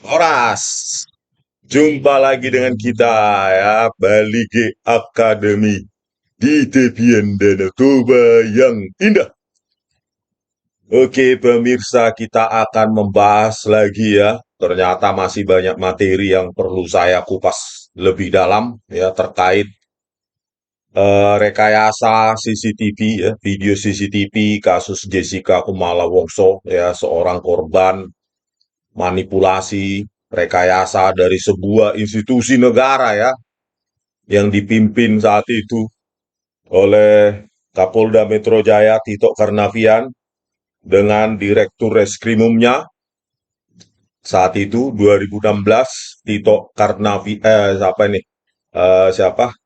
Horas, jumpa lagi dengan kita ya, Bali G Academy di tepian Danau Toba yang indah. Oke, pemirsa, kita akan membahas lagi ya. Ternyata masih banyak materi yang perlu saya kupas lebih dalam ya terkait rekayasa CCTV ya, video CCTV kasus Jessica Kumala Wongso ya, seorang korban manipulasi rekayasa dari sebuah institusi negara ya yang dipimpin saat itu oleh Kapolda Metro Jaya Tito Karnavian dengan Direktur Reskrimumnya saat itu 2016 Tito Karnavian siapa ini siapa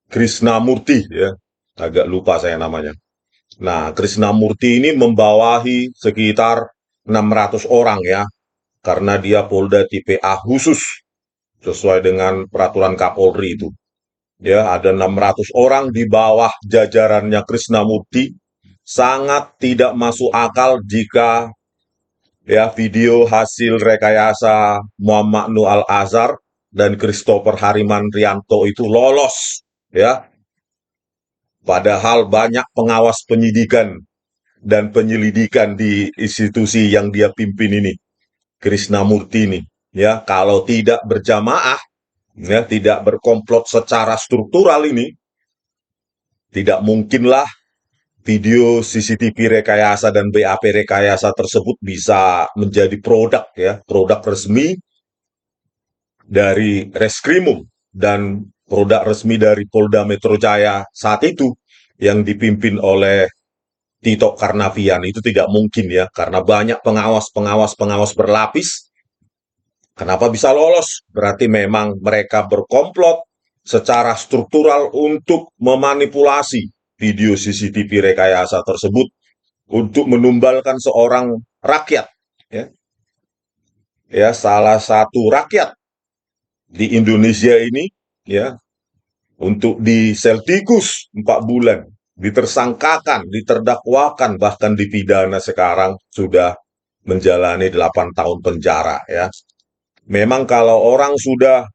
Krisnamurti ya, agak lupa saya namanya. Nah, Krisnamurti ini membawahi sekitar 600 orang ya, karena dia Polda tipe A khusus sesuai dengan peraturan Kapolri itu. Ya, ada 600 orang di bawah jajarannya Krisnamurti. Sangat tidak masuk akal jika ya video hasil rekayasa Muhammad Nuh Al-Azhar dan Christopher Hariman Rianto itu lolos ya. Padahal banyak pengawas penyidikan dan penyelidikan di institusi yang dia pimpin ini, Krisnamurti ini. Ya, kalau tidak berjamaah, ya, tidak berkomplot secara struktural ini, tidak mungkinlah video CCTV rekayasa dan BAP rekayasa tersebut bisa menjadi produk ya, produk resmi dari Reskrimum dan produk resmi dari Polda Metro Jaya saat itu yang dipimpin oleh Tito Karnavian. Itu tidak mungkin ya, karena banyak pengawas berlapis. Kenapa bisa lolos? Berarti memang mereka berkomplot secara struktural untuk memanipulasi video CCTV rekayasa tersebut untuk menumbalkan seorang rakyat ya, ya salah satu rakyat di Indonesia ini ya untuk diseltikus 4 bulan, ditersangkakan, diterdakwakan, bahkan dipidana sekarang sudah menjalani 8 tahun penjara ya. Memang kalau orang sudah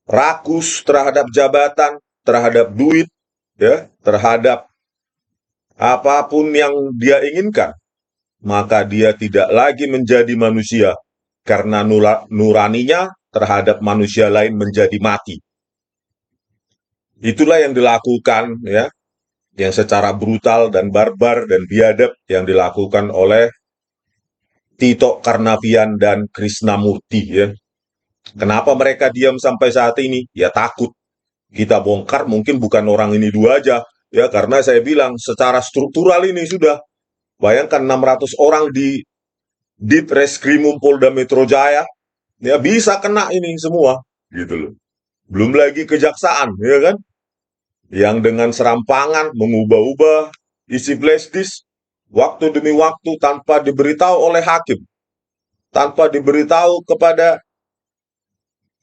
rakus terhadap jabatan, terhadap duit, ya, terhadap apapun yang dia inginkan, maka dia tidak lagi menjadi manusia karena nuraninya terhadap manusia lain menjadi mati. Itulah yang dilakukan ya, yang secara brutal dan barbar dan biadab yang dilakukan oleh Tito Karnavian dan Krisnamurti ya. Kenapa mereka diam sampai saat ini? Ya takut kita bongkar mungkin bukan orang ini dua aja ya, karena saya bilang secara struktural ini sudah bayangkan 600 orang di Ditreskrimum Polda Metro Jaya ya bisa kena ini semua gitu loh. Belum lagi kejaksaan ya kan yang dengan serampangan mengubah-ubah isi flash disk waktu demi waktu tanpa diberitahu oleh hakim, tanpa diberitahu kepada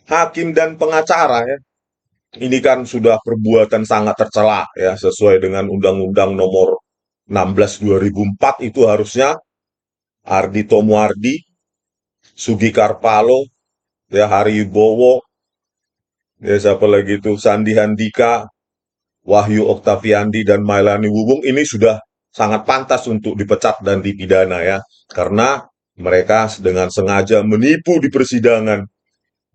hakim dan pengacara ya. Ini kan sudah perbuatan sangat tercela ya, sesuai dengan Undang-Undang Nomor 16 2004 itu harusnya Ardi Tomuardi, Sugi Karpalo, ya Hari Bowo, ya siapa lagi itu Sandi Handika, Wahyu Oktaviandi dan Mailani Wubung ini sudah sangat pantas untuk dipecat dan dipidana ya, karena mereka dengan sengaja menipu di persidangan,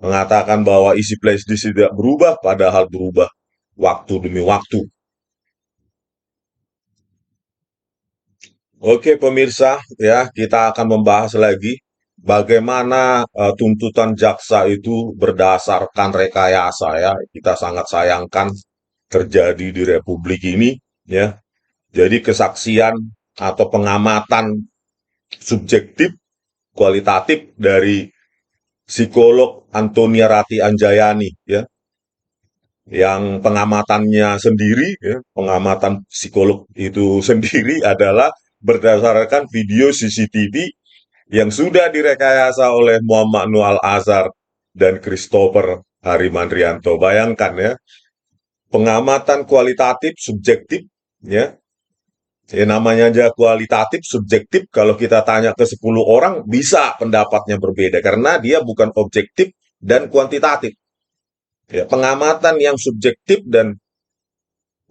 mengatakan bahwa isi flash disk tidak berubah, padahal berubah waktu demi waktu. Oke pemirsa, ya kita akan membahas lagi bagaimana tuntutan jaksa itu berdasarkan rekayasa ya. Kita sangat sayangkan terjadi di Republik ini ya. Jadi kesaksian atau pengamatan subjektif kualitatif dari psikolog Antonia Rati Anjayani ya, yang pengamatannya sendiri ya, pengamatan psikolog itu sendiri adalah berdasarkan video CCTV yang sudah direkayasa oleh Muhammad Nuh Al-Azhar dan Christopher Harimandrianto. Bayangkan ya, pengamatan kualitatif subjektif ya Ya namanya aja kualitatif, subjektif. Kalau kita tanya ke 10 orang, bisa pendapatnya berbeda karena dia bukan objektif dan kuantitatif. Ya, pengamatan yang subjektif dan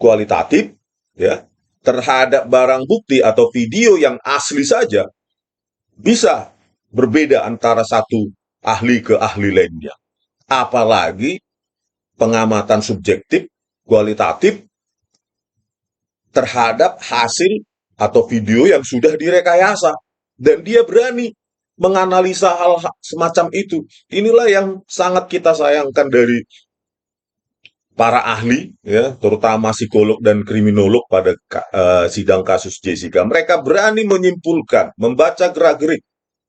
kualitatif ya terhadap barang bukti atau video yang asli saja bisa berbeda antara satu ahli ke ahli lainnya. Apalagi pengamatan subjektif, kualitatif terhadap hasil atau video yang sudah direkayasa. Dan dia berani menganalisa hal semacam itu. Inilah yang sangat kita sayangkan dari para ahli, ya, terutama psikolog dan kriminolog pada sidang kasus Jessica. Mereka berani menyimpulkan, membaca gerak-gerik,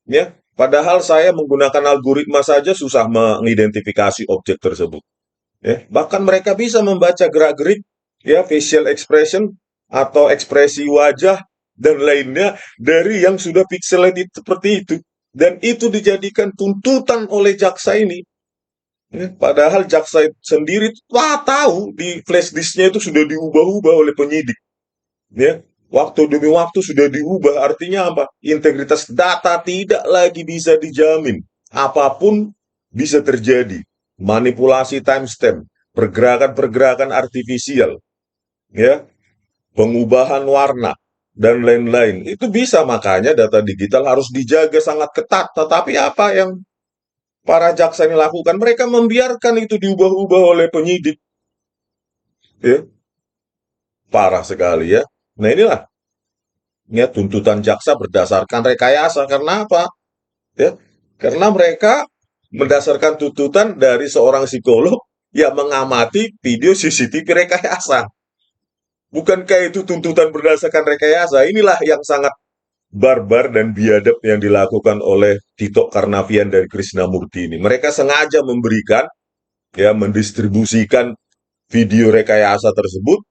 ya. Padahal saya menggunakan algoritma saja susah mengidentifikasi objek tersebut. Ya. Bahkan mereka bisa membaca gerak-gerik, ya, facial expression atau ekspresi wajah dan lainnya dari yang sudah pixelated seperti itu. Dan itu dijadikan tuntutan oleh jaksa ini. Ya, padahal jaksa sendiri tahu di flash disknya itu sudah diubah-ubah oleh penyidik. Ya, waktu demi waktu sudah diubah. Artinya apa? Integritas data tidak lagi bisa dijamin. Apapun bisa terjadi. Manipulasi timestamp, pergerakan-pergerakan artifisial, ya, pengubahan warna dan lain-lain. Itu bisa, makanya data digital harus dijaga sangat ketat. Tetapi apa yang para jaksa ini lakukan? Mereka membiarkan itu diubah-ubah oleh penyidik. Ya, parah sekali ya. Nah inilah ya tuntutan jaksa berdasarkan rekayasa. Karena apa? Ya, karena mereka berdasarkan tuntutan dari seorang psikolog yang mengamati video CCTV rekayasa. Bukankah itu tuntutan berdasarkan rekayasa? Inilah yang sangat barbar dan biadab yang dilakukan oleh Tito Karnavian dan Krishnamurti ini. Mereka sengaja memberikan, ya, mendistribusikan video rekayasa tersebut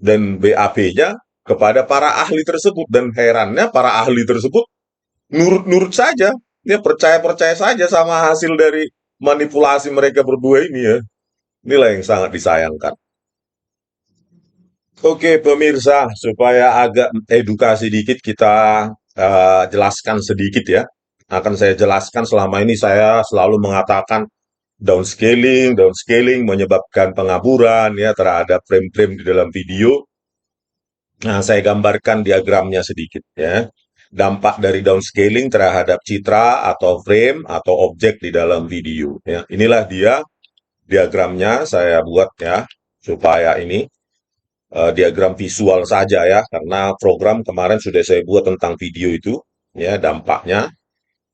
dan BAP-nya kepada para ahli tersebut. Dan herannya para ahli tersebut nurut-nurut saja, ya, percaya-percaya saja sama hasil dari manipulasi mereka berdua ini ya. Inilah yang sangat disayangkan. Oke pemirsa, supaya agak edukasi dikit kita jelaskan sedikit ya. Akan saya jelaskan, selama ini saya selalu mengatakan downscaling, downscaling menyebabkan pengaburan ya terhadap frame-frame di dalam video. Nah, saya gambarkan diagramnya sedikit ya. Dampak dari downscaling terhadap citra atau frame atau objek di dalam video ya. Inilah dia diagramnya saya buat ya supaya ini diagram visual saja ya, karena program kemarin sudah saya buat tentang video itu ya, dampaknya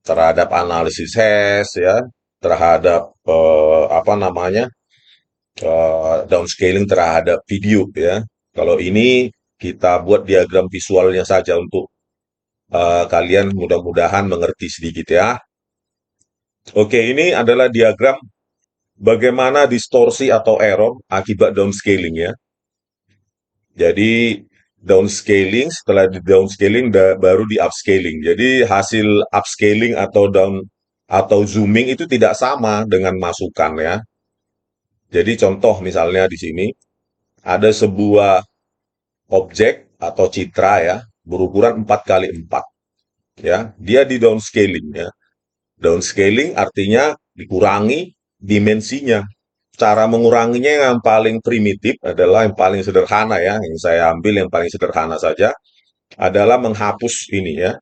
terhadap analisis hash ya, terhadap apa namanya, downscaling terhadap video ya. Kalau ini kita buat diagram visualnya saja untuk kalian mudah-mudahan mengerti sedikit ya. Oke, ini adalah diagram bagaimana distorsi atau error akibat downscaling ya. Jadi downscaling, setelah di downscaling baru di upscaling. Jadi hasil upscaling atau down atau zooming itu tidak sama dengan masukan ya. Jadi contoh misalnya di sini ada sebuah objek atau citra ya berukuran 4 kali 4 ya. Dia di downscaling ya. Downscaling artinya dikurangi dimensinya. Cara menguranginya yang paling primitif adalah yang paling sederhana ya, yang saya ambil yang paling sederhana saja adalah menghapus ini ya,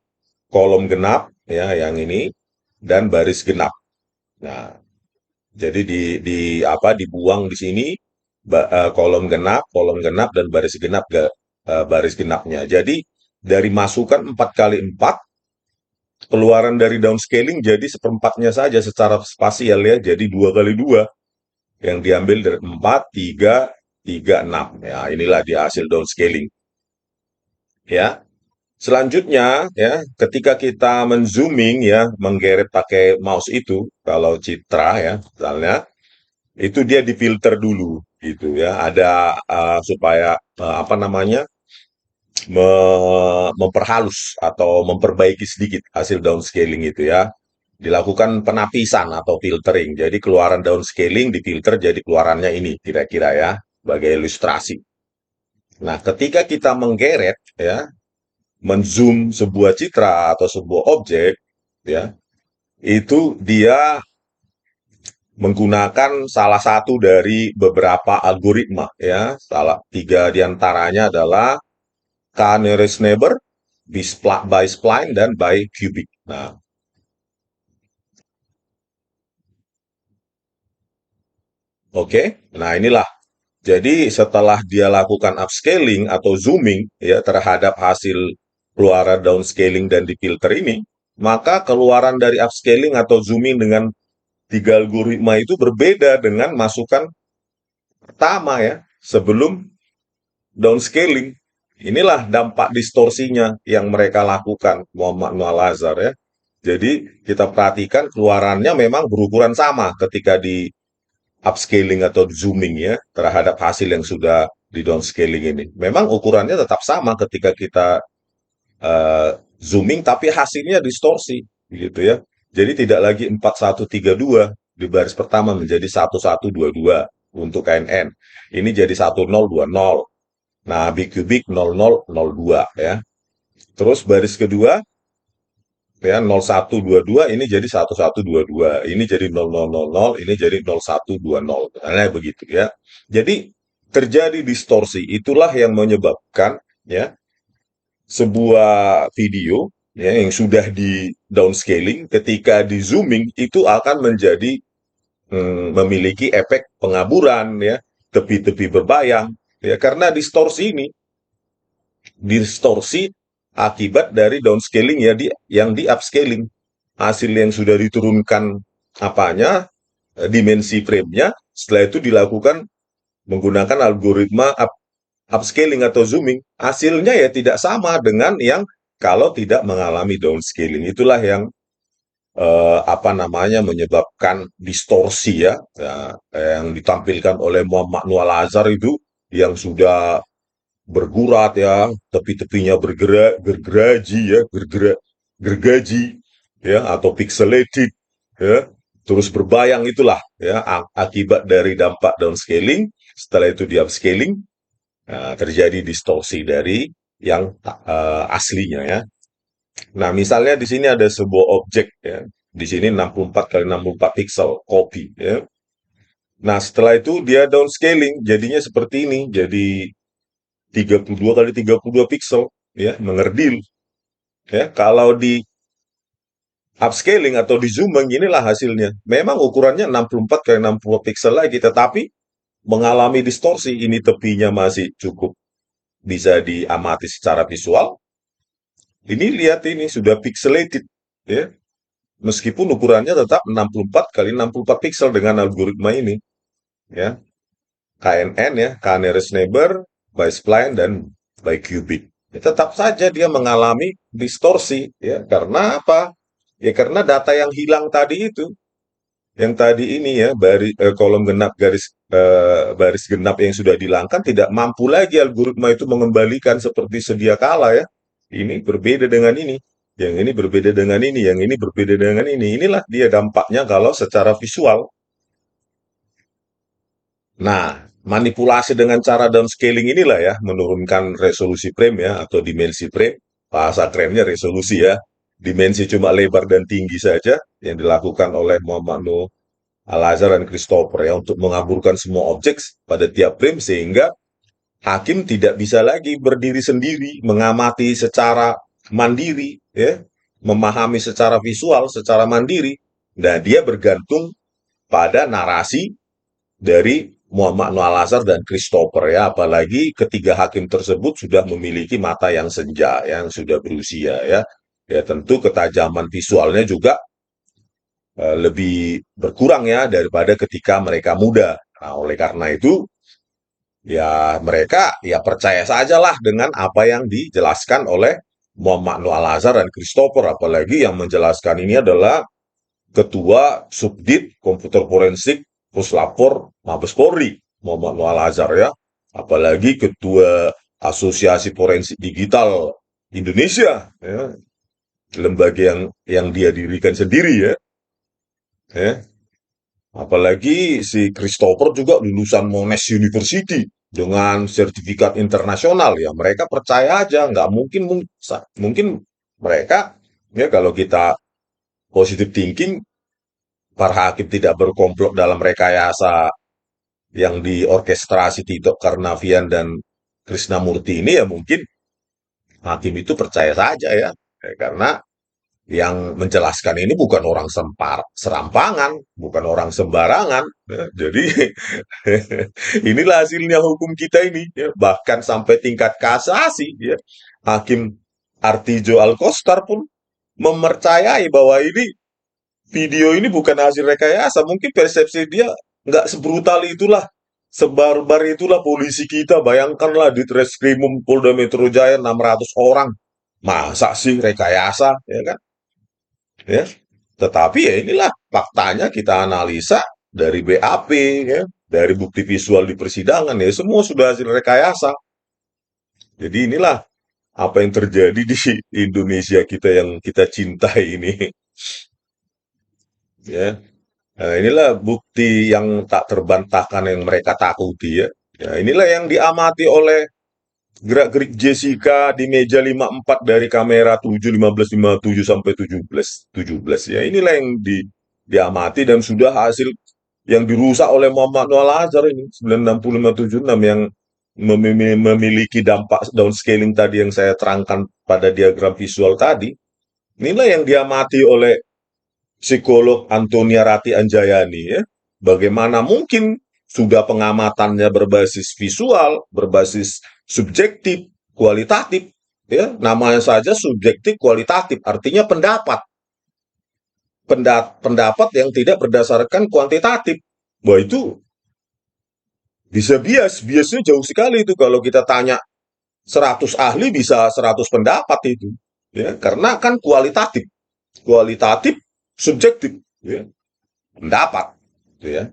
kolom genap ya yang ini dan baris genap. Nah, jadi di apa dibuang di sini kolom genap dan baris genap baris genapnya. Jadi dari masukan 4 kali 4, keluaran dari downscaling jadi seperempatnya saja secara spasial ya, jadi 2 kali 2 yang diambil dari 4, 3, 3, 6. Ya, inilah dia hasil downscaling. Ya. Selanjutnya, ya, ketika kita menzooming ya, menggeret pakai mouse itu, kalau citra ya, misalnya, itu dia difilter dulu, gitu ya. Ada supaya apa namanya, memperhalus atau memperbaiki sedikit hasil downscaling itu ya. Dilakukan penapisan atau filtering. Jadi keluaran downscaling difilter jadi keluarannya ini, kira-kira ya, sebagai ilustrasi. Nah, ketika kita menggeret ya, menzoom sebuah citra atau sebuah objek ya, itu dia menggunakan salah satu dari beberapa algoritma ya. Salah tiga diantaranya adalah K-nearest neighbor, by spline, dan by cubic. Nah, oke. Nah, inilah. Jadi setelah dia lakukan upscaling atau zooming ya terhadap hasil keluaran downscaling dan difilter ini, maka keluaran dari upscaling atau zooming dengan tiga algoritma itu berbeda dengan masukan pertama ya, sebelum downscaling. Inilah dampak distorsinya yang mereka lakukan, Muhammad Noah Lazar ya. Jadi kita perhatikan keluarannya memang berukuran sama ketika di upscaling atau zooming ya terhadap hasil yang sudah di downscaling ini. Memang ukurannya tetap sama ketika kita zooming, tapi hasilnya distorsi gitu ya. Jadi tidak lagi 4132 di baris pertama menjadi 1122 untuk KNN. Ini jadi 1020. Nah, B-Cubic 0002 ya. Terus baris kedua ya 0122 ini jadi 1122, ini jadi 0000, ini jadi 0120. Nah, begitu ya. Jadi terjadi distorsi, itulah yang menyebabkan ya sebuah video ya yang sudah di downscaling ketika di zooming itu akan menjadi memiliki efek pengaburan ya, tepi-tepi berbayang ya karena distorsi ini, distorsi akibat dari downscaling ya yang di upscaling. Hasil yang sudah diturunkan apanya, dimensi frame-nya, setelah itu dilakukan menggunakan algoritma upscaling atau zooming. Hasilnya ya tidak sama dengan yang kalau tidak mengalami downscaling. Itulah yang apa namanya menyebabkan distorsi ya, yang ditampilkan oleh Muhammad Noah Lazar itu yang sudah bergurat ya, tepi-tepinya bergerak, gergaji ya, gergaji ya, atau pixelated ya, terus berbayang itulah ya akibat dari dampak downscaling. Setelah itu di upscaling, terjadi distorsi dari yang aslinya ya. Nah, misalnya di sini ada sebuah objek ya. Di sini 64 kali 64 pixel copy ya. Nah, setelah itu dia downscaling jadinya seperti ini. Jadi 32 kali 32 pixel ya, mengerdil ya. Kalau di upscaling atau di zooming inilah hasilnya. Memang ukurannya 64 kali 60 pixel lagi, tetapi mengalami distorsi. Ini tepinya masih cukup bisa diamati secara visual. Ini lihat ini sudah pixelated ya. Meskipun ukurannya tetap 64 kali 64 pixel dengan algoritma ini ya. KNN ya, K-nearest neighbor, by spline, dan by cubic. Ya, tetap saja dia mengalami distorsi ya. Karena apa? Ya karena data yang hilang tadi itu, yang tadi ini ya, kolom genap baris genap yang sudah dihilangkan tidak mampu lagi algoritma itu mengembalikan seperti sedia kala ya. Ini berbeda dengan ini, yang ini berbeda dengan ini, yang ini berbeda dengan ini. Inilah dia dampaknya kalau secara visual. Nah, manipulasi dengan cara downscaling inilah ya, menurunkan resolusi frame ya, atau dimensi frame. Bahasa kerennya resolusi ya. Dimensi cuma lebar dan tinggi saja yang dilakukan oleh Muhammad Nuh Al-Azhar dan Christopher ya untuk mengaburkan semua objek pada tiap frame sehingga hakim tidak bisa lagi berdiri sendiri, mengamati secara mandiri ya, memahami secara visual, secara mandiri. Nah, dia bergantung pada narasi dari Muhammad Noah Al-Azhar dan Christopher ya, apalagi ketiga hakim tersebut sudah memiliki mata yang senja, yang sudah berusia ya. Ya tentu ketajaman visualnya juga lebih berkurang ya daripada ketika mereka muda. Nah, oleh karena itu ya mereka ya percaya sajalah dengan apa yang dijelaskan oleh Muhammad Noah Al-Azhar dan Christopher, apalagi yang menjelaskan ini adalah Ketua Subdit Komputer Forensik Puslapor Mabes Polri, Muhammad Noah Al-Azhar ya, apalagi Ketua Asosiasi Forensik Digital Indonesia ya, lembaga yang dia dirikan sendiri ya. Apalagi si Christopher juga lulusan Monash University dengan sertifikat internasional, ya mereka percaya aja, nggak mungkin mungkin mereka, ya kalau kita positive thinking, para hakim tidak berkomplot dalam rekayasa yang diorkestrasi Tito Karnavian dan Krisnamurti ini, ya mungkin hakim itu percaya saja ya. Karena yang menjelaskan ini bukan orang serampangan, bukan orang sembarangan. Ya, jadi inilah hasilnya hukum kita ini, ya. Bahkan sampai tingkat kasasi, ya. Hakim Artijo Alkostar pun mempercayai bahwa ini video ini bukan hasil rekayasa. Mungkin persepsi dia nggak sebrutal itulah, sebarbar itulah polisi kita. Bayangkanlah di Treskrimum Polda Metro Jaya 600 orang. Masa sih rekayasa, ya kan? Ya. Tetapi ya inilah faktanya, kita analisa dari BAP, ya, dari bukti visual di persidangan, ya semua sudah hasil rekayasa. Jadi inilah apa yang terjadi di Indonesia kita yang kita cintai ini, ya. Nah, inilah bukti yang tak terbantahkan yang mereka takuti, ya. Ya, inilah yang diamati oleh gerak-gerik Jessica di meja 54 dari kamera 7, 15, 57 sampai 17. Ya, inilah yang diamati dan sudah hasil yang dirusak oleh Muhammad Noah Lazar ini 96576 yang memiliki dampak downscaling tadi yang saya terangkan pada diagram visual tadi. Inilah yang diamati oleh psikolog Antonia Rati Anjayani, ya. Bagaimana mungkin sudah pengamatannya berbasis visual, berbasis subjektif, kualitatif, ya. Namanya saja subjektif kualitatif, artinya pendapat. Pendapat yang tidak berdasarkan kuantitatif. Wah, itu bisa biasnya jauh sekali itu kalau kita tanya 100 ahli bisa 100 pendapat itu. Ya, karena kan kualitatif. Kualitatif, subjektif, ya. Pendapat, gitu ya.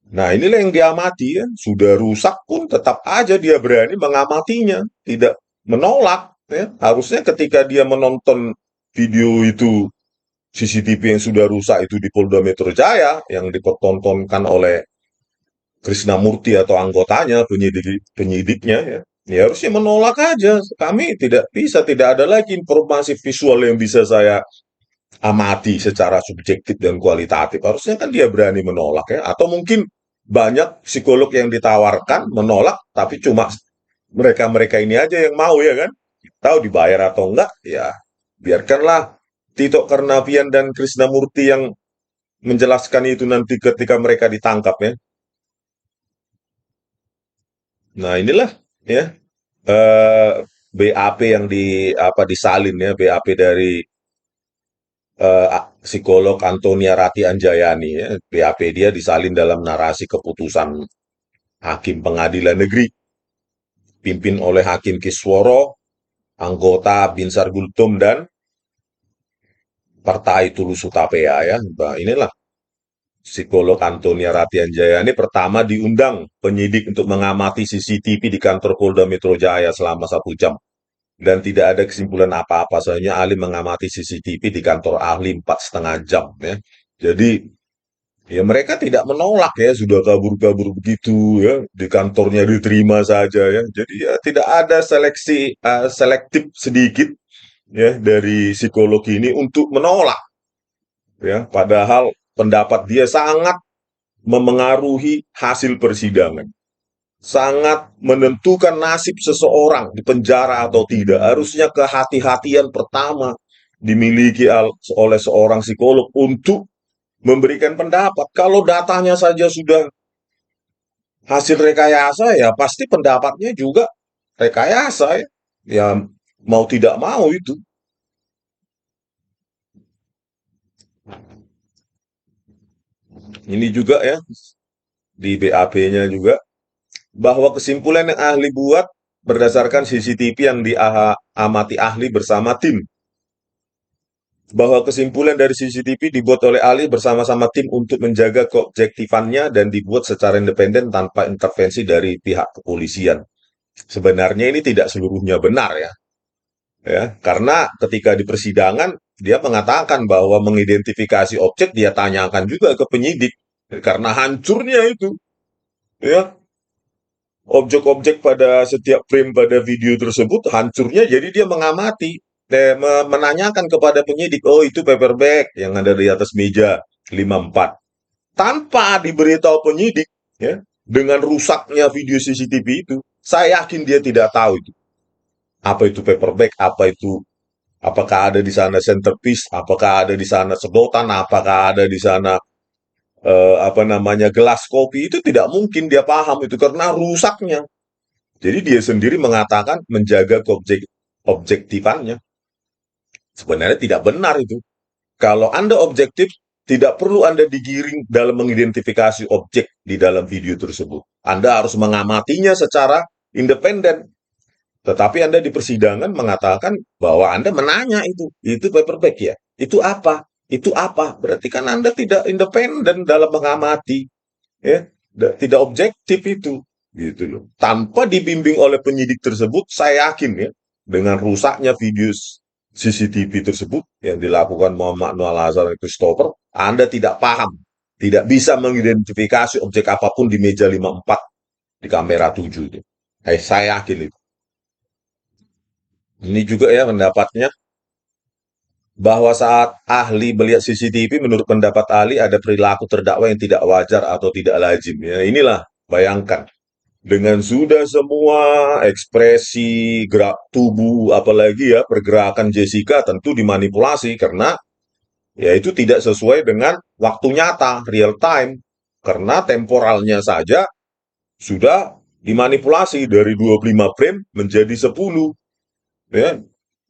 Nah, inilah yang diamati, ya. Sudah rusak pun tetap aja dia berani mengamatinya, tidak menolak, ya. Harusnya ketika dia menonton video itu CCTV yang sudah rusak itu di Polda Metro Jaya yang dipertontonkan oleh Krisnamurti atau anggotanya, penyidiknya, ya. Ya harusnya menolak aja. Kami tidak bisa, tidak ada lagi informasi visual yang bisa saya amati secara subjektif dan kualitatif. Harusnya kan dia berani menolak, ya. Atau mungkin banyak psikolog yang ditawarkan menolak, tapi cuma mereka-mereka ini aja yang mau, ya kan? Tahu dibayar atau enggak, ya biarkanlah Tito Karnavian dan Krisnamurti yang menjelaskan itu nanti ketika mereka ditangkap, ya. Nah, inilah, ya, eh, BAP yang disalin, ya, BAP dari psikolog Antonia Rati Anjayani, ya. BAP dia disalin dalam narasi keputusan Hakim Pengadilan Negeri, pimpin oleh Hakim Kisworo, anggota Binsar Gultum dan Partai Tulus Utapea, ya. Nah, inilah psikolog Antonia Rati Anjayani pertama diundang penyidik untuk mengamati CCTV di kantor Polda Metro Jaya selama 1 jam. Dan tidak ada kesimpulan apa-apa, soalnya ahli mengamati CCTV di kantor ahli 4,5 jam, ya. Jadi ya mereka tidak menolak, ya, sudah kabur-kabur begitu, ya, di kantornya diterima saja, ya. Jadi ya tidak ada selektif sedikit, ya, dari psikologi ini untuk menolak, ya. Padahal pendapat dia sangat memengaruhi hasil persidangan. Sangat menentukan nasib seseorang di penjara atau tidak. Harusnya kehati-hatian pertama dimiliki oleh seorang psikolog untuk memberikan pendapat. Kalau datanya saja sudah hasil rekayasa, ya pasti pendapatnya juga rekayasa, ya. Ya mau tidak mau itu. Ini juga, ya, di BAP-nya juga bahwa kesimpulan yang ahli buat berdasarkan CCTV yang diamati ahli bersama tim, bahwa kesimpulan dari CCTV dibuat oleh ahli bersama-sama tim untuk menjaga keobjektifannya dan dibuat secara independen tanpa intervensi dari pihak kepolisian. Sebenarnya ini tidak seluruhnya benar, ya. Ya, karena ketika di persidangan dia mengatakan bahwa mengidentifikasi objek dia tanyakan juga ke penyidik karena hancurnya itu, ya. objek-objek pada setiap frame pada video tersebut hancurnya, jadi dia mengamati, menanyakan kepada penyidik, oh itu paperback yang ada di atas meja 54, tanpa diberitahu penyidik, ya, dengan rusaknya video CCTV itu, saya yakin dia tidak tahu itu apa itu paperback, apa itu, apakah ada di sana centerpiece, apakah ada di sana sedotan, apakah ada di sana apa namanya gelas kopi, itu tidak mungkin dia paham itu karena rusaknya. Jadi dia sendiri mengatakan menjaga objektifannya. Sebenarnya tidak benar itu. Kalau Anda objektif, tidak perlu Anda digiring dalam mengidentifikasi objek di dalam video tersebut. Anda harus mengamatinya secara independen. Tetapi Anda di persidangan mengatakan bahwa Anda menanya itu paperback ya? Itu apa? Itu apa? Berarti kan Anda tidak independen dalam mengamati, ya, tidak objektif itu, gitu loh. Tanpa dibimbing oleh penyidik tersebut, saya yakin ya, dengan rusaknya video CCTV tersebut yang dilakukan Muhammad Noah Lazar dan Christopher, Anda tidak paham, tidak bisa mengidentifikasi objek apapun di meja 54 di kamera 7 itu. Saya yakin itu. Ini juga ya pendapatnya bahwa saat ahli melihat CCTV, menurut pendapat ahli ada perilaku terdakwa yang tidak wajar atau tidak lazim. Ya, inilah bayangkan dengan sudah semua ekspresi gerak tubuh, apalagi ya pergerakan Jessica tentu dimanipulasi karena ya itu tidak sesuai dengan waktu nyata, real time. Karena temporalnya saja sudah dimanipulasi dari 25 frame menjadi 10. Ya,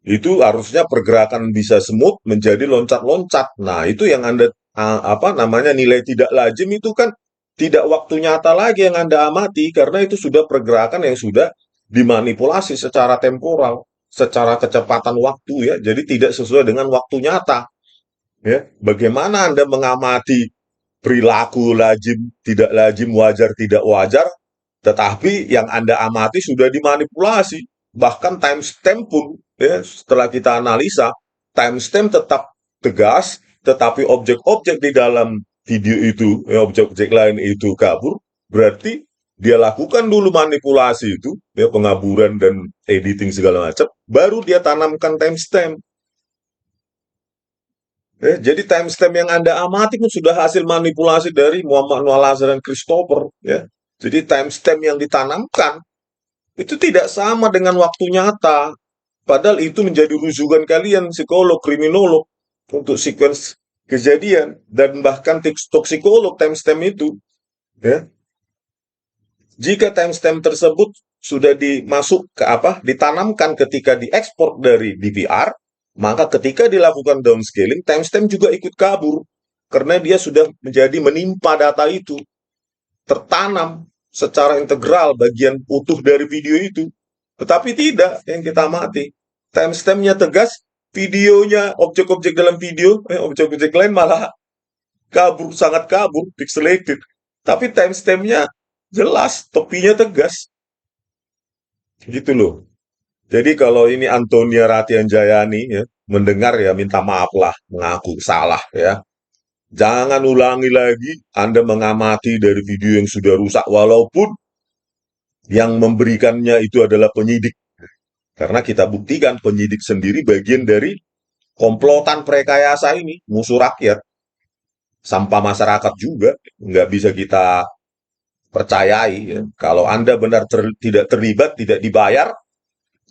itu harusnya pergerakan bisa smooth menjadi loncat-loncat. Nah, itu yang Anda apa namanya nilai tidak lazim itu kan tidak waktu nyata lagi yang Anda amati karena itu sudah pergerakan yang sudah dimanipulasi secara temporal, secara kecepatan waktu ya. Jadi tidak sesuai dengan waktu nyata ya. Bagaimana Anda mengamati perilaku lazim, tidak lazim, wajar, tidak wajar, tetapi yang Anda amati sudah dimanipulasi. Bahkan timestamp pun, ya, setelah kita analisa, timestamp tetap tegas, tetapi objek-objek di dalam video itu, ya, objek-objek lain itu kabur, berarti dia lakukan dulu manipulasi itu, ya, pengaburan dan editing segala macam, baru dia tanamkan timestamp. Jadi timestamp yang Anda amati pun sudah hasil manipulasi dari Muhammad Noah Lazar dan Christopher. Ya. Jadi timestamp yang ditanamkan itu tidak sama dengan waktu nyata. Padahal itu menjadi rujukan kalian, psikolog, kriminolog, untuk sequence kejadian. Dan bahkan toksikolog timestamp itu. Ya. Jika timestamp tersebut sudah dimasuk ke apa, ditanamkan ketika diekspor dari DVR, maka ketika dilakukan downscaling, timestamp juga ikut kabur karena dia sudah menjadi menimpa data itu, tertanam secara integral bagian utuh dari video itu. Tetapi tidak yang kita amati. Timestampnya tegas, videonya, objek-objek dalam video, objek-objek lain malah kabur, sangat kabur, pixelated. Tapi timestampnya jelas, topinya tegas. Gitu loh. Jadi kalau ini Antonia Ratian Jayani ya, mendengar ya minta maaf lah, mengaku salah ya. Jangan ulangi lagi Anda mengamati dari video yang sudah rusak walaupun yang memberikannya itu adalah penyidik. Karena kita buktikan penyidik sendiri bagian dari komplotan prekayasa ini, musuh rakyat, sampah masyarakat juga, nggak bisa kita percayai. Ya. Kalau Anda benar tidak terlibat, tidak dibayar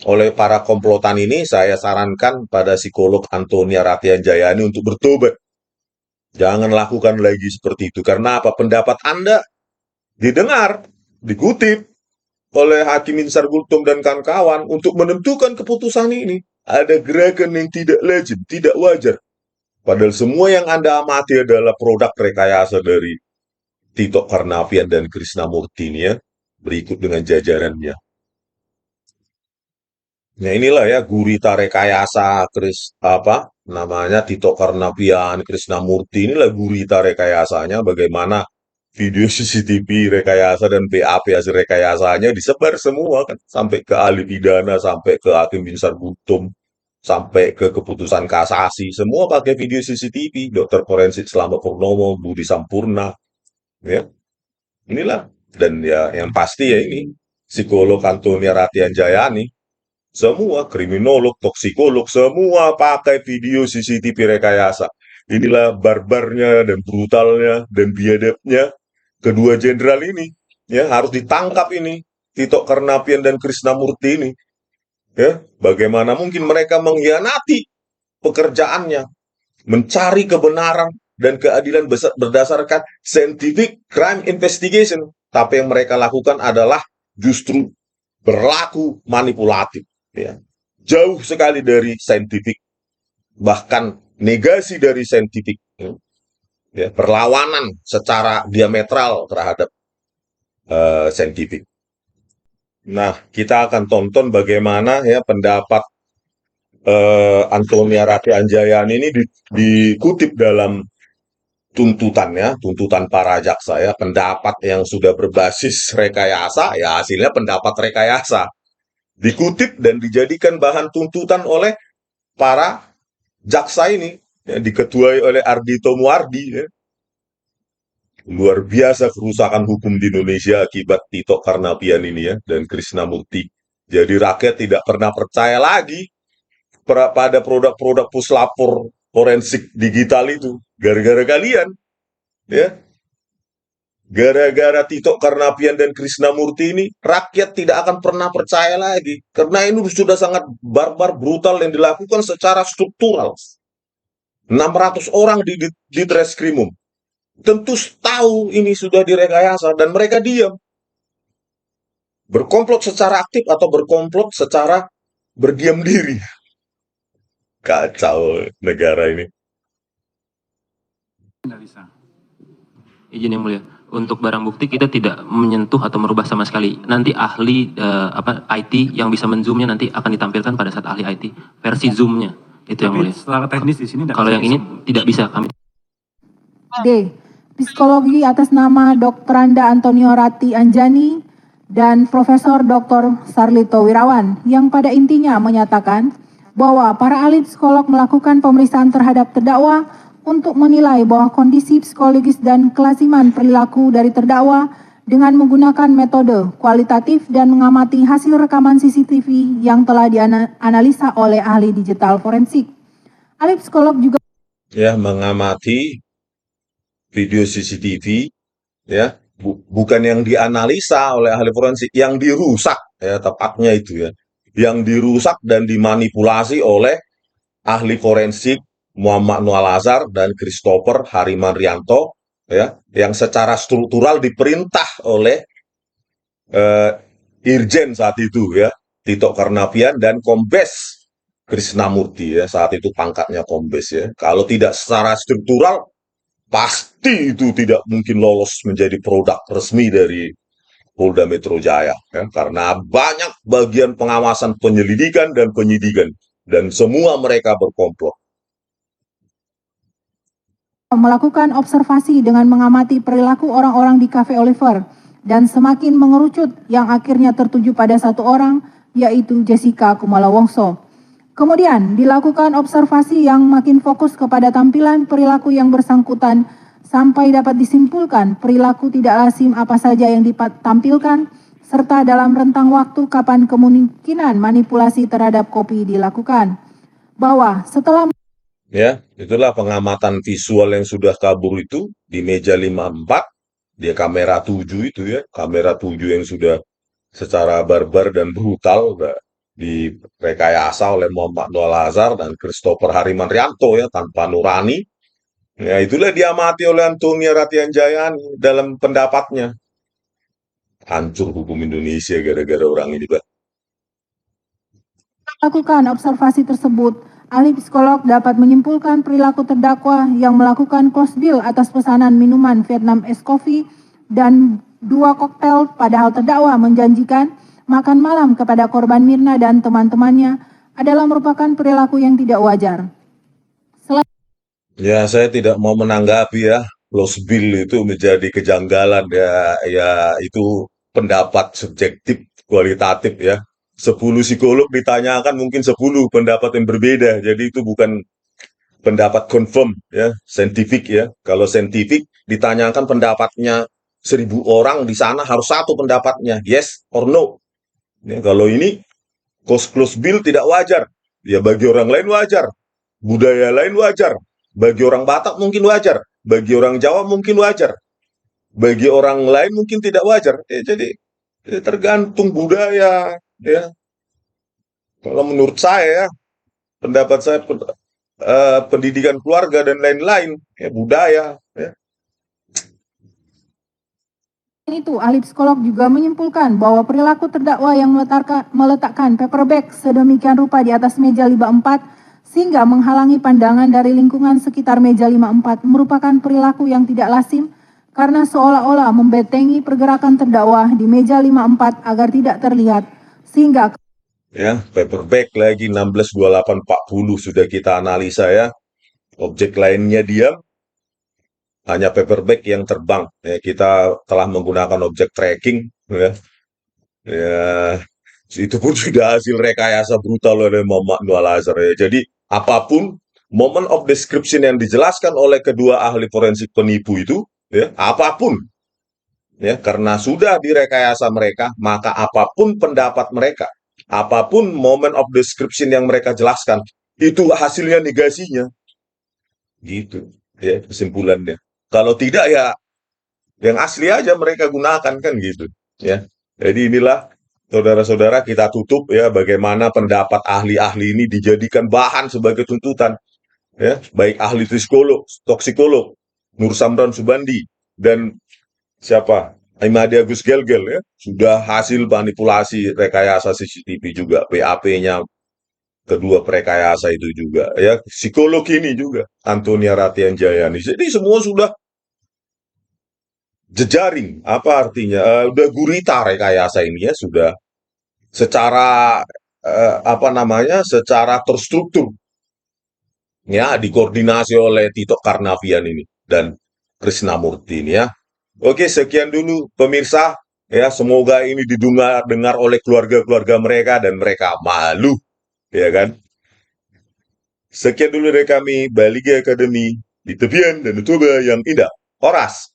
oleh para komplotan ini, saya sarankan pada psikolog Antonia Ratian Jayani untuk bertobat. Jangan lakukan lagi seperti itu. Karena apa? Pendapat Anda didengar, dikutip oleh Hakim Insar Gultom dan kawan-kawan untuk menentukan keputusan ini. Ada gerakan yang tidak lazim, tidak wajar. Padahal semua yang Anda amati adalah produk rekayasa dari Tito Karnavian dan Krisnamurti ini ya. Berikut dengan jajarannya. Nah inilah ya gurita rekayasa apa namanya Tito Karnavian, Krisnamurti inilah gurita rekayasanya bagaimana video CCTV rekayasa dan BAP hasil rekayasanya disebar semua kan sampai ke ahli pidana, sampai ke Hakim Binsar Butum, sampai ke keputusan kasasi, semua pakai video CCTV, dokter forensik Slamet Purnomo, Budi Sampurna, ya. Inilah dan ya yang pasti ya ini psikolog Antonia Ratianjayani, semua kriminolog, toksikolog, semua pakai video CCTV rekayasa. Inilah barbarnya dan brutalnya dan biadabnya kedua jenderal ini. Ya, harus ditangkap ini. Tito Karnavian dan Krishnamurti ini. Ya, bagaimana mungkin mereka mengkhianati pekerjaannya, mencari kebenaran dan keadilan berdasarkan scientific crime investigation. Tapi yang mereka lakukan adalah justru berlaku manipulatif. Ya. Jauh sekali dari saintifik, bahkan negasi dari saintifik. Ya. Perlawanan secara diametral terhadap saintifik. Nah, kita akan tonton bagaimana ya pendapat Antonia Ratianjayani ini dikutip dalam tuntutannya, tuntutan para jaksa ya, pendapat yang sudah berbasis rekayasa, ya hasilnya pendapat rekayasa. Dikutip dan dijadikan bahan tuntutan oleh para jaksa ini, ya, diketuai oleh Ardhito Muardi. Ya. Luar biasa kerusakan hukum di Indonesia akibat Tito Karnavian ini ya, dan Krishnamurti. Jadi rakyat tidak pernah percaya lagi pada produk-produk puslapor forensik digital itu. Gara-gara kalian. Ya, gara-gara Tito Karnavian dan Krishnamurti ini, rakyat tidak akan pernah percaya lagi. Karena ini sudah sangat barbar, brutal yang dilakukan secara struktural. 600 orang di Treskrimum. Tentu tahu ini sudah direkayasa dan mereka diam. Berkomplot secara aktif atau berkomplot secara berdiam diri. Kacau negara ini. Izin yang mulia, untuk barang bukti kita tidak menyentuh atau merubah sama sekali. Nanti ahli IT yang bisa menzoomnya nanti akan ditampilkan pada saat ahli IT versi zoomnya itu yang mulia. Secara teknis di sini kalau yang ini tidak bisa kami. D. Psikologi atas nama Dr. Anda Antonio Ratianjayani dan Profesor Dr. Sarlito Wirawan yang pada intinya menyatakan bahwa para ahli psikolog melakukan pemeriksaan terhadap terdakwa untuk menilai bahwa kondisi psikologis dan kelasiman perilaku dari terdakwa dengan menggunakan metode kualitatif dan mengamati hasil rekaman CCTV yang telah dianalisa oleh ahli digital forensik. Ahli psikolog juga mengamati video CCTV, ya, bukan yang dianalisa oleh ahli forensik, yang dirusak, ya, tepatnya itu ya, yang dirusak dan dimanipulasi oleh ahli forensik Muhammad Noel Azhar dan Christopher Harimanrianto, ya, yang secara struktural diperintah oleh Irjen saat itu ya, Tito Karnavian dan Kombes Krishnamurti ya, saat itu pangkatnya Kombes ya. Kalau tidak secara struktural, pasti itu tidak mungkin lolos menjadi produk resmi dari Polda Metro Jaya ya, karena banyak bagian pengawasan penyelidikan dan penyidikan dan semua mereka berkomplot. Melakukan observasi dengan mengamati perilaku orang-orang di Cafe Oliver dan semakin mengerucut yang akhirnya tertuju pada satu orang, yaitu Jessica Kumala Wongso. Kemudian dilakukan observasi yang makin fokus kepada tampilan perilaku yang bersangkutan sampai dapat disimpulkan perilaku tidak lazim apa saja yang ditampilkan serta dalam rentang waktu kapan kemungkinan manipulasi terhadap kopi dilakukan. Bahwa setelah ya, itulah pengamatan visual yang sudah kabur itu di meja 54, dia kamera 7 itu ya, kamera 7 yang sudah secara barbar dan brutal direkayasa oleh Muhammad Noel Azhar dan Christopher Harimanrianto ya, tanpa nurani. Ya, itulah diamati oleh Antonia Ratianjayani dalam pendapatnya. Hancur hukum Indonesia gara-gara orang ini, Pak. Lakukan observasi tersebut, ahli psikolog dapat menyimpulkan perilaku terdakwa yang melakukan close deal atas pesanan minuman Vietnam Ice Coffee dan 2 koktail, padahal terdakwa menjanjikan makan malam kepada korban Mirna dan teman-temannya adalah merupakan perilaku yang tidak wajar. Ya, saya tidak mau menanggapi ya, close bill itu menjadi kejanggalan ya itu pendapat subjektif, kualitatif ya. 10 psikolog ditanyakan mungkin 10 pendapat yang berbeda. Jadi itu bukan pendapat confirm ya, saintifik ya. Kalau saintifik ditanyakan pendapatnya 1000 orang di sana harus satu pendapatnya, yes or no. Ya, kalau ini cost close bill tidak wajar, ya bagi orang lain wajar, budaya lain wajar, bagi orang Batak mungkin wajar, bagi orang Jawa mungkin wajar, bagi orang lain mungkin tidak wajar. Jadi tergantung budaya. Ya, kalau menurut saya, pendapat saya, pendidikan keluarga dan lain-lain, ya budaya. Ya. Itu, ahli psikolog juga menyimpulkan bahwa perilaku terdakwa yang meletakkan paper bag sedemikian rupa di atas meja 54 sehingga menghalangi pandangan dari lingkungan sekitar meja 54 merupakan perilaku yang tidak lazim karena seolah-olah membentengi pergerakan terdakwa di meja 54 agar tidak terlihat sehingga Ya, paper bag lagi 16, 28, 40 sudah kita analisa ya. Objek lainnya diam, hanya paper bag yang terbang. Ya, kita telah menggunakan objek tracking, ya. Ya, itu pun sudah hasil rekayasa brutal oleh Muhammad Nur Al-Azhar ya. Jadi apapun moment of description yang dijelaskan oleh kedua ahli forensik penipu itu, ya, apapun, ya, karena sudah direkayasa mereka, maka apapun pendapat mereka, apapun moment of description yang mereka jelaskan, itu hasilnya negasinya, gitu, ya kesimpulannya. Kalau tidak ya yang asli aja mereka gunakan kan gitu, ya. Jadi inilah saudara-saudara kita tutup ya bagaimana pendapat ahli-ahli ini dijadikan bahan sebagai tuntutan, ya baik ahli psikolog, toksikolog, Nur Samran Subandi dan siapa Imadi Agus Gelgel ya sudah hasil manipulasi rekayasa CCTV juga, BAP-nya kedua perekayasa itu juga ya, psikolog ini juga Antonia Ratian Jayani. Jadi semua sudah jejaring, apa artinya? Udah gurita rekayasa ini ya, sudah secara apa namanya? Secara terstruktur ya, dikoordinasi oleh Tito Karnavian ini dan Krisnamurti ini ya. Oke, sekian dulu pemirsa ya, semoga ini dengar oleh keluarga-keluarga mereka dan mereka malu ya kan. Sekian dulu dari kami Bali Academy di tepian dan Toba yang indah. Horas.